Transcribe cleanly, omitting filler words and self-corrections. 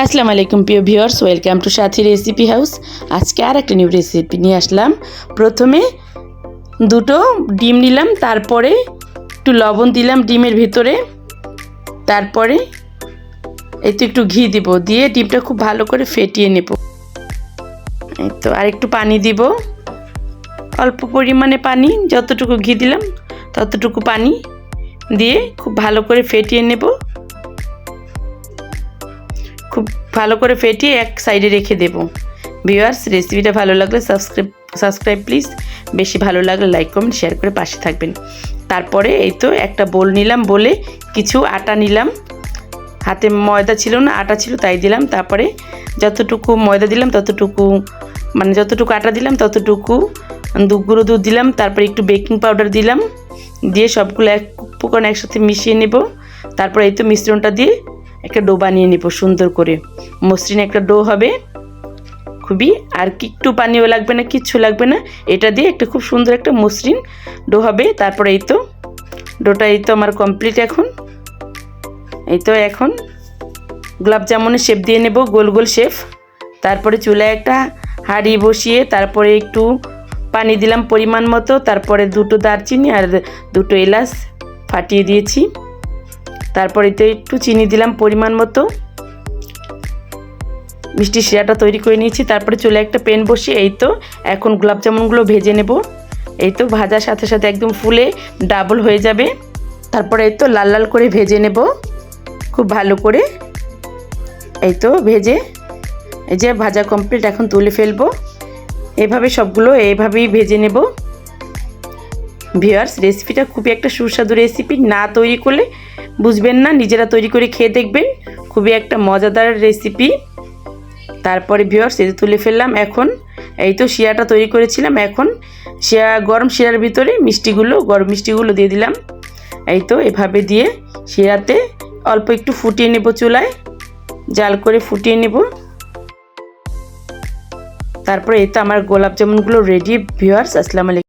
আসসালামু আলাইকুম প্রিয় viewers, welcome to Sathi recipe house. আজকে আর একটা নিউ রেসিপি নিয়ে আসলাম। প্রথমে দুটো ডিম নিলাম, তারপরে একটু লবণ দিলাম ডিমের ভিতরে, তারপরে এই তো একটু ঘি দিব, দিয়ে ডিমটা খুব ভালো করে ফেটিয়ে নেব। এই তো আর একটু পানি দিব, অল্প পরিমাণে পানি, যতটুকু ঘি দিলাম ততটুকু পানি দিয়ে খুব ভালো করে ফেটিয়ে নেব। খুব ভালো করে ফেটিয়ে এক সাইডে রেখে দেব। ভিউয়ার্স, রেসিপিটা ভালো লাগলে সাবস্ক্রাইব প্লিজ, বেশি ভালো লাগলে লাইক কমেন্ট শেয়ার করে পাশে থাকবেন। তারপরে এই তো একটা বোল নিলাম, বলে কিছু আটা নিলাম, হাতে ময়দা ছিল না আটা ছিল তাই দিলাম। তারপরে যতটুকু ময়দা দিলাম ততটুকু, মানে যতটুকু আটা দিলাম ততটুকু গুঁড়ো দুধ দিলাম, তারপরে একটু বেকিং পাউডার দিলাম, দিয়ে সবগুলো এক উপকরণ একসাথে মিশিয়ে নেব। তারপরে এই তো মিশ্রণটা দিয়ে একটা ডো বানিয়ে নেব সুন্দর করে, মসৃণ একটা ডো হবে খুবই। আর একটু পানিও লাগবে না, কিচ্ছু লাগবে না, এটা দিয়ে একটা খুব সুন্দর একটা মসৃণ ডো হবে। তারপরে এই তো ডোটা এই তো আমার কমপ্লিট। এখন গোলাপ জামুনের শেপ দিয়ে নেব, গোল গোল শেপ। তারপরে চুলায় একটা হাঁড়ি বসিয়ে তারপরে একটু পানি দিলাম পরিমাণ মতো, তারপরে দুটো দারচিনি আর দুটো এলাচ ফাটিয়ে দিয়েছি। তারপরে তো একটু চিনি দিলাম পরিমাণ মতো, মিষ্টি শিরাটা তৈরি করে নিয়েছি। তারপরে চুলায় একটা প্যান বসিয়ে এই তো এখন গোলাপ জামুনগুলো ভেজে নেব। এই তো ভাজার সাথে সাথে একদম ফুলে ডাবল হয়ে যাবে। তারপরে এই তো লাল লাল করে ভেজে নেব খুব ভালো করে। এই তো ভেজে, এই যে ভাজা কমপ্লিট, এখন তুলে ফেলবো। এভাবে সবগুলো এইভাবেই ভেজে নেব। ভিউয়ার্স, রেসিপিটা খুবই একটা সুস্বাদু রেসিপি, না তৈরি করলে বুঝবেন না, নিজেরা তৈরি করে খেয়ে দেখবেন, খুবই একটা মজাদার রেসিপি। তারপরে ভিউয়ার্স এই তুলে ফেললাম। এখন এই তো শিরাটা তৈরি করেছিলাম, এখন গরম শিরার ভিতরে গরম মিষ্টিগুলো দিয়ে দিলাম। এই তো এভাবে দিয়ে শিরাতে অল্প একটু ফুটিয়ে নেব, চুলায় জাল করে ফুটিয়ে নেব। তারপরে এই তো আমার গোলাপ জামুনগুলো রেডি। ভিউয়ার্স, আসসালামু আলাইকুম।